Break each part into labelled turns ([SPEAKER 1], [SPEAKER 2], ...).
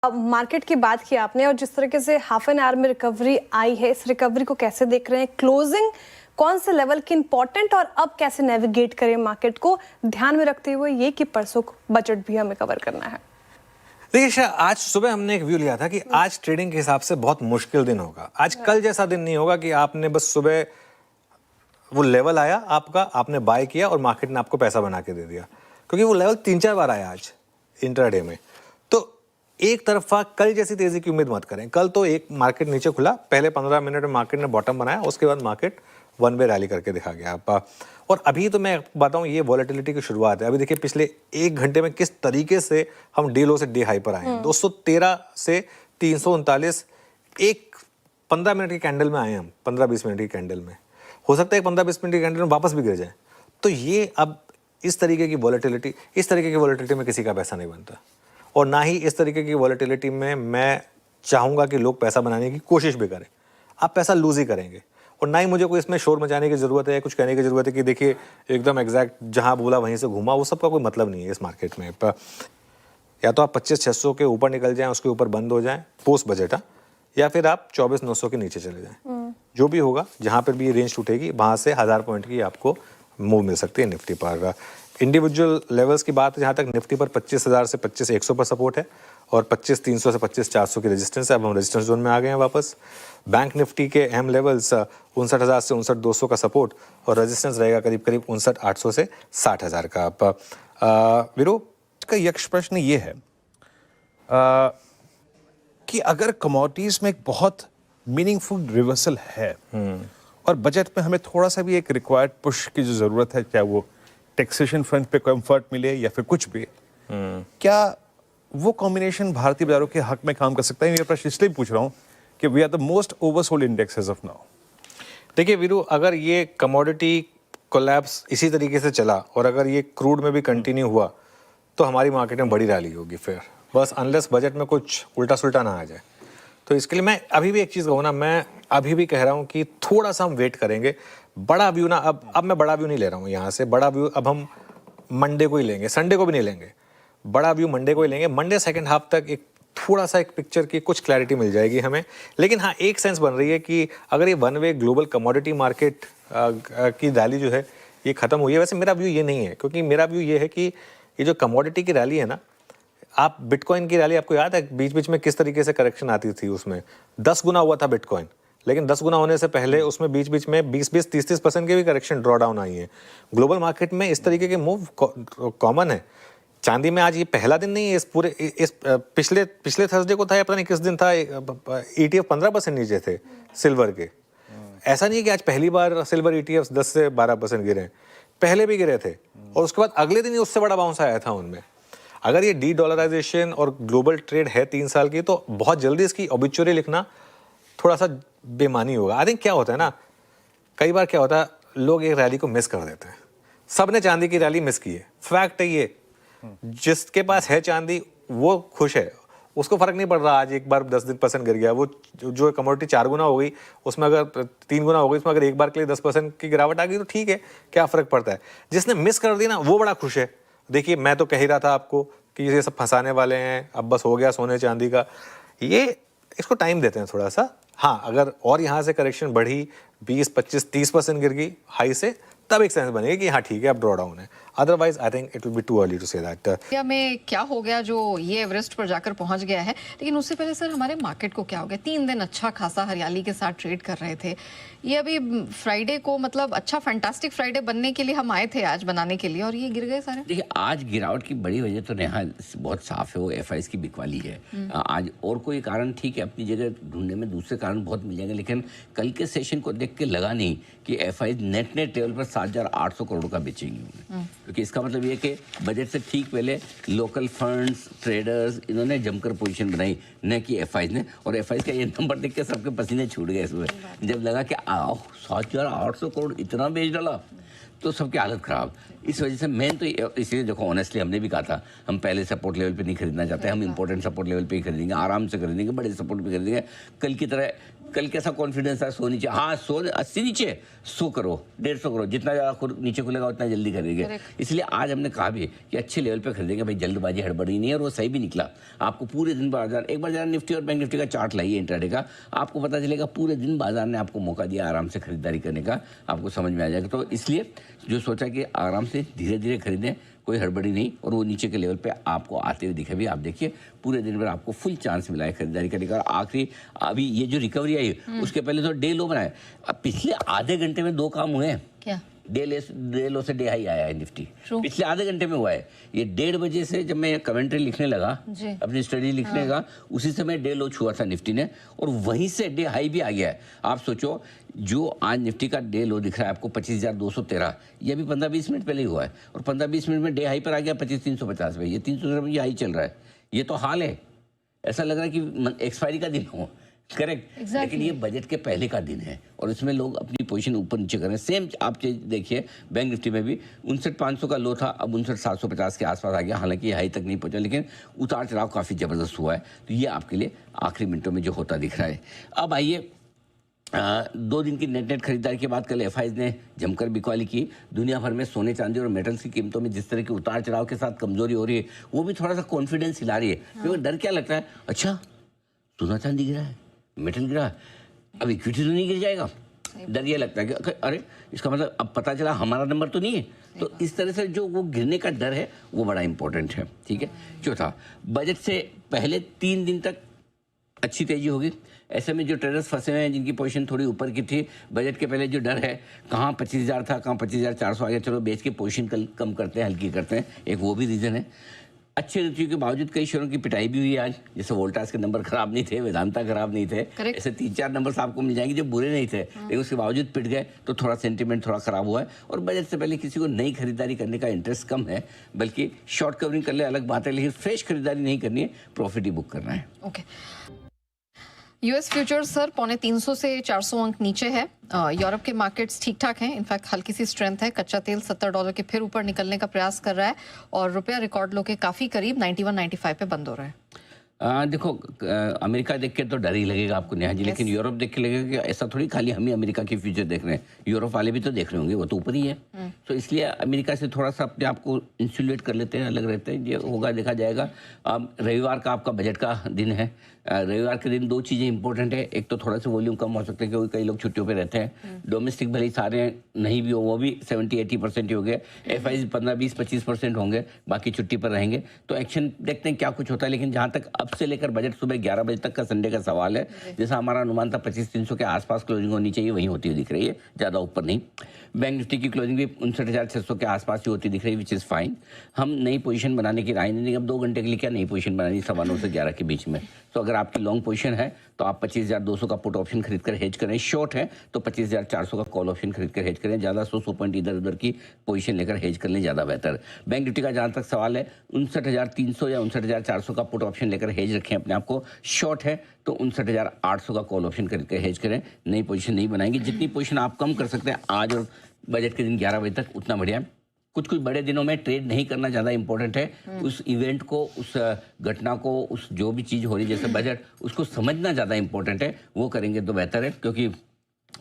[SPEAKER 1] Market की बात की आपने और जिस तरीके से हाफ एन आवर में रिकवरी आई है, इस रिकवरी को कैसे देख रहे हैं? क्लोजिंग कौन से लेवल की इंपॉर्टेंट और अब कैसे नेविगेट करें मार्केट को ध्यान में रखते हुए ये कि परसों बजट भी हमें कवर करना है?
[SPEAKER 2] देखिए, आज सुबह हमने एक व्यू लिया था कि आज ट्रेडिंग के हिसाब से बहुत मुश्किल दिन होगा। आज कल जैसा दिन नहीं होगा कि आपने बस सुबह वो लेवल आया आपका, आपने बाय किया और मार्केट ने आपको पैसा बना के दे दिया, क्योंकि वो लेवल 3-4 बार आया आज इंट्राडे में। तो एक तरफा कल जैसी तेजी की उम्मीद मत करें। कल तो एक मार्केट नीचे खुला, पहले 15 मिनट में मार्केट ने बॉटम बनाया, उसके बाद मार्केट वन वे रैली करके दिखा गया आप। और अभी तो मैं बताऊं, ये वॉलेटिलिटी की शुरुआत है। अभी देखिए पिछले 1 घंटे में किस तरीके से हम डे लो से डे हाई पर आए हैं। 213 से 339 एक 15 मिनट की कैंडल में आए हम, 15-20 मिनट की कैंडल में। हो सकता है 15-20 मिनट की कैंडल में वापस भी गिर जाए। तो ये अब इस तरीके की वॉलेटिलिटी में किसी का पैसा नहीं बनता, और ना ही इस तरीके की वॉलेटिलिटी में मैं चाहूँगा कि लोग पैसा बनाने की कोशिश भी करें। आप पैसा लूज ही करेंगे, और ना ही मुझे कोई इसमें शोर मचाने की ज़रूरत है, कुछ कहने की ज़रूरत है कि देखिए एकदम एग्जैक्ट जहाँ बोला वहीं से घूमा। वो सब का कोई मतलब नहीं है इस मार्केट में। या तो आप 25,600 के ऊपर निकल जाएं, उसके ऊपर बंद हो जाएं पोस्ट बजट, या फिर आप 24,900 के नीचे चले जाएं। जो भी होगा, जहाँ पर भी ये रेंज टूटेगी वहाँ से 1000 पॉइंट की आपको मूव मिल सकती है निफ्टी पर। इंडिविजुअल लेवल्स की बात, जहाँ तक निफ्टी पर 25,000 से 25,100 पर सपोर्ट है, और 25,300 से 25,400 की रेजिस्टेंस है। अब हम रेजिस्टेंस जोन में आ गए हैं वापस। बैंक निफ्टी के अहम लेवल्स 59,000 से 59,200 का सपोर्ट, और रेजिस्टेंस रहेगा करीब 59,800 से 60,000 का। वीरू,
[SPEAKER 3] का यक्ष प्रश्न ये है कि अगर कमोडिटीज में एक बहुत मीनिंगफुल रिवर्सल है और बजट में हमें थोड़ा सा भी एक रिक्वायर्ड पुश की जो जरूरत है, चाहे वो टैक्सेशन फ्रंट पे कंफर्ट मिले या फिर कुछ भी, क्या वो कॉम्बिनेशन भारतीय बाजारों के हक में काम कर सकता है? मैं प्रश्न इसलिए पूछ रहा हूं कि we are the most oversold index as of now.
[SPEAKER 2] देखिए वीरू, अगर ये कमोडिटी कोलैप्स इसी तरीके से चला और अगर ये क्रूड में भी कंटिन्यू हुआ तो हमारी मार्केट में बड़ी रैली होगी फिर, बस अनलेस बजट में कुछ उल्टा सुल्टा ना आ जाए। तो इसके लिए मैं अभी भी एक चीज़ कहूँ ना, मैं अभी भी कह रहा हूँ कि थोड़ा सा हम वेट करेंगे। बड़ा व्यू ना, अब मैं बड़ा व्यू नहीं ले रहा हूँ यहाँ से। बड़ा व्यू अब हम मंडे को ही लेंगे, संडे को भी नहीं लेंगे। बड़ा व्यू मंडे को ही लेंगे। मंडे सेकंड हाफ तक एक थोड़ा सा एक पिक्चर की कुछ क्लैरिटी मिल जाएगी हमें। लेकिन हाँ, एक सेंस बन रही है कि अगर ये one way global commodity market की रैली जो है ये ख़त्म हुई है। वैसे मेरा व्यू ये नहीं है, क्योंकि मेरा व्यू ये है कि ये जो कमोडिटी की रैली है ना, आप बिटकॉइन की रैली आपको याद है बीच बीच में किस तरीके से करेक्शन आती थी? उसमें 10 गुना हुआ था बिटकॉइन, लेकिन 10 गुना होने से पहले उसमें बीच बीच में 20-20, 30-30% के भी करेक्शन ड्रॉ डाउन आई है। ग्लोबल मार्केट में इस तरीके के मूव कॉमन है। चांदी में आज ये पहला दिन नहीं है, इस पूरे पिछले थर्सडे को था या पता नहीं किस दिन था, ETF 15% नीचे थे सिल्वर के। ऐसा नहीं है कि आज पहली बार सिल्वर ETFs 10 से 12% गिरे, पहले भी गिरे थे, और उसके बाद अगले दिन ही उससे बड़ा बाउंस आया था उनमें। अगर ये डी डॉलराइजेशन और ग्लोबल ट्रेड है 3 साल की, तो बहुत जल्दी इसकी ऑबिचुरी लिखना थोड़ा सा बेमानी होगा। आई थिंक क्या होता है ना, कई बार क्या होता है, लोग एक रैली को मिस कर देते हैं। सबने चांदी की रैली मिस की है, फैक्ट है ये। जिसके पास है चांदी वो खुश है, उसको फर्क नहीं पड़ रहा आज एक बार 10% गिर गया। वो जो कमोडिटी 4 गुना हो गई, उसमें अगर 3 गुना हो गई, उसमें अगर एक बार के लिए 10% की गिरावट आ गई तो ठीक है, क्या फर्क पड़ता है। जिसने मिस कर दी ना, वो बड़ा खुश है। देखिए, मैं तो कह ही रहा था आपको कि ये सब फंसाने वाले हैं, अब बस हो गया सोने चांदी का। ये इसको टाइम देते हैं थोड़ा सा। हाँ, अगर और यहाँ से करेक्शन बढ़ी 20, 25, 30% गिर गई हाई से, तब एक सेंस बनेगी कि हाँ ठीक है, अब ड्रॉ डाउन है। Otherwise I think it will be too early to say that.
[SPEAKER 4] India में क्या हो गया जो ये एवरेस्ट पर जाकर पहुंच गया है? लेकिन उससे पहले सर, हमारे मार्केट को क्या हो गया? 3 दिन अच्छा खासा हरियाली के साथ ट्रेड कर रहे थे। ये अभी फ्राइडे को, मतलब अच्छा फैंटास्टिक फ्राइडे बनने के लिए हम आए थे आज बनाने के लिए, और ये गिर गए सारे।
[SPEAKER 5] देखिए, आज गिरावट की बड़ी वजह तो नेहा बहुत साफ है, वो FIs की बिकवाली है आज। और कोई कारण ठीक है, अपनी जगह ढूंढने में दूसरे कारण बहुत मिल जाएंगे, लेकिन कल के सेशन को देख के लगा नहीं कि FIs नेट लेवल पर 7,800 करोड़ का बेचेंगे, क्योंकि इसका मतलब ये कि बजट से ठीक पहले लोकल फंड्स, ट्रेडर्स, इन्होंने जमकर पोजीशन बनाई, न कि FIs ने। और FIs का ये नंबर देख के सबके पसीने छूट गए सुबह, जब लगा कि 7,800 करोड़ इतना बेच डाला, तो सबकी हालत ख़राब। इस वजह से मैं तो इसलिए देखो, ऑनेस्टली हमने भी कहा था हम पहले सपोर्ट लेवल पे नहीं खरीदना चाहते, हम इंपॉर्टेंट सपोर्ट लेवल पे ही खरीदेंगे, आराम से खरीदेंगे, बड़े सपोर्ट पे खरीदेंगे। कल की तरह कल कैसा कॉन्फिडेंस है, 100 नीचे, हाँ 180 नीचे 100 करो, 150 करो, जितना ज़्यादा नीचे खुलेगा उतना जल्दी खरीदेंगे। इसलिए आज हमने कहा भी कि अच्छे लेवल पे खरीदेंगे भाई, जल्दबाजी हड़बड़ी नहीं है, और वो सही भी निकला। आपको पूरे दिन बाजार, एक बार जरा निफ्टी और बैंक निफ्टी का चार्ट लाइए इंट्राडे का, आपको पता चलेगा पूरे दिन बाजार ने आपको मौका दिया आराम से खरीदारी करने का, आपको समझ में आ जाएगा। तो इसलिए जो सोचा कि आराम से धीरे धीरे खरीदें, कोई हड़बड़ी नहीं, और वो नीचे के लेवल पे आपको आते हुए दिखे भी। आप देखिए पूरे दिन भर आपको फुल चांस मिला है खरीदारी करने का। आखिरी अभी ये जो रिकवरी आई उसके पहले तो डे लो बनाए, अब पिछले आधे घंटे में 2 काम हुए हैं।
[SPEAKER 4] क्या
[SPEAKER 5] डे लो से डे हाई आया है निफ्टी, पिछले आधे घंटे में हुआ है। ये 1:30 बजे से जब मैं कमेंट्री लिखने लगा, अपनी स्टडी लिखने लगा, उसी समय डे लो छुआ था निफ्टी ने, और वहीं से डे हाई भी आ गया है। आप सोचो जो आज निफ्टी का डे लो दिख रहा है आपको 25,213, ये भी 15-20 मिनट पहले ही हुआ है, और 15-20 मिनट में डे हाई पर आ गया 25,350 पे। ये 300 रुपये हाई चल रहा है। ये तो हाल है, ऐसा लग रहा है कि एक्सपायरी का दिन हो, करेक्ट। लेकिन ये बजट के पहले का दिन है, और इसमें लोग अपनी पोजीशन ऊपर नीचे कर रहे हैं। सेम आप देखिए बैंक निफ्टी में भी 59,500 का लो था, अब 59,750 के आसपास आ गया। हालांकि हाई तक नहीं पहुंचा, लेकिन उतार चढ़ाव काफ़ी ज़बरदस्त हुआ है। तो ये आपके लिए आखिरी मिनटों में जो होता दिख रहा है। अब आइए 2 दिन की नेट खरीदारी के बाद कल एफआईज ने जमकर बिकवाली की। दुनिया भर में सोने चांदी और मेटल्स की कीमतों में जिस तरह की उतार चढ़ाव के साथ कमजोरी हो रही है, वो भी थोड़ा सा कॉन्फिडेंस हिला रही है। क्योंकि डर क्या लगता है, अच्छा सोना चांदी गिरा है, मेटल गिरा, अब इक्विटी तो नहीं गिर जाएगा। डर ये लगता है कि अरे इसका मतलब अब पता चला हमारा नंबर तो नहीं है। तो इस तरह से जो वो गिरने का डर है वो बड़ा इंपॉर्टेंट है, ठीक है। चौथा, बजट से पहले 3 दिन तक अच्छी तेजी होगी। ऐसे में जो ट्रेडर्स फंसे हुए हैं, जिनकी पोजीशन थोड़ी ऊपर की थी, बजट के पहले जो डर है, कहाँ 25,000 था, कहाँ 25,400 आ गया, चलो बेच के पोजीशन कम करते हैं, हल्की करते हैं, एक वो भी रीज़न है। अच्छे नतीजों के बावजूद कई शेयरों की पिटाई भी हुई आज, जैसे वोल्टास के नंबर खराब नहीं थे, वेदांता खराब नहीं थे, ऐसे 3-4 नंबर्स आपको मिल जाएंगे जो बुरे नहीं थे, लेकिन उसके बावजूद पिट गए, तो थोड़ा सेंटीमेंट थोड़ा खराब हुआ है। और बजट से पहले किसी को नई खरीदारी करने का इंटरेस्ट कम है, बल्कि शॉर्ट कवरिंग कर ले अलग बात है, लेकिन फ्रेश खरीदारी नहीं करनी है, प्रॉफिट ही बुक करना है।
[SPEAKER 4] ओके। यूएस फ्यूचर्स सर 350 से 400 अंक नीचे है। यूरोप के मार्केट्स ठीक ठाक हैं, इनफैक्ट हल्की सी स्ट्रेंथ है। कच्चा तेल $70 के फिर ऊपर निकलने का प्रयास कर रहा है, और रुपया रिकॉर्ड लो के काफी करीब 91-95 पे बंद हो रहा है।
[SPEAKER 5] देखो अमेरिका देख के तो डर ही लगेगा आपको नेहा जी, लेकिन यूरोप देख के लगेगा कि ऐसा थोड़ी खाली हम ही अमेरिका के फ्यूचर देख रहे हैं, यूरोप वाले भी तो देख रहे होंगे, वो तो ऊपर ही है। तो इसलिए अमेरिका से थोड़ा सा अपने आप को इंसुलेट कर लेते हैं, अलग रहते हैं, ये होगा देखा जाएगा। रविवार का आपका बजट का दिन है। रविवार के दिन 2 चीज़ें इंपॉर्टेंट है, एक तो थोड़ा सा वॉल्यूम कम हो सकता है क्योंकि कई लोग छुट्टियों पे रहते हैं, डोमेस्टिक भले ही सारे नहीं भी हो, वो भी 70-80% ही हो गए, एफआईज 15-20-25% होंगे, बाकी छुट्टी पर रहेंगे। तो एक्शन देखते हैं क्या कुछ होता है। लेकिन जहाँ तक अब से लेकर बजट सुबह 11 बजे तक का संडे का सवाल है, जैसा हमारा अनुमान था 25,300 के आसपास क्लोजिंग होनी चाहिए, वहीं होती हुई दिख रही है, ज़्यादा ऊपर नहीं। बैंक निफ्टी की क्लोजिंग भी 59,600 के आसपास ही होती दिख रही है, विच इज़ फाइन। हम नई पोजीशन बनाने की राय नहीं देंगे। अब 2 घंटे के लिए क्या नई पोजीशन बनानी, 9:15 से 11 के बीच में। तो अगर आपकी लॉन्ग पोजीशन है तो आप 25,200 का पुट ऑप्शन खरीद कर हेज करें, शॉर्ट है तो 25,400 का कॉल ऑप्शन खरीद कर हेज करें, ज़्यादा 100 पॉइंट इधर उधर की पोजीशन लेकर हेज कर लें, ज़्यादा बेहतर। बैंक निफ्टी का जहाँ तक सवाल है 59,300 या 59,400 का पुट ऑप्शन लेकर हेज रखें अपने आप को, शॉर्ट है तो 59,800 का कॉल ऑप्शन खरीद कर हेज करें, नई पोजीशन नहीं बनाएंगे। जितनी पोजीशन आप कम कर सकते हैं आज और बजट के दिन 11 बजे तक, उतना बढ़िया है। कुछ बड़े दिनों में ट्रेड नहीं करना ज़्यादा इंपॉर्टेंट है। उस इवेंट को, उस घटना को, उस जो भी चीज़ हो रही है जैसे बजट, उसको समझना ज़्यादा इंपॉर्टेंट है। वो करेंगे तो बेहतर है, क्योंकि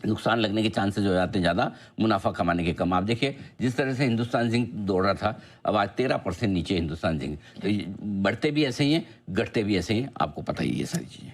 [SPEAKER 5] नुकसान लगने के चांसेस हो जाते हैं ज़्यादा, मुनाफा कमाने के कम। आप देखिए जिस तरह से हिंदुस्तान जिंक दौड़ रहा था, अब आज 13% नीचे हिंदुस्तान जिंक। तो बढ़ते भी ऐसे ही हैं, घटते भी ऐसे ही हैं, आपको पता ही है ये सारी चीज़ें।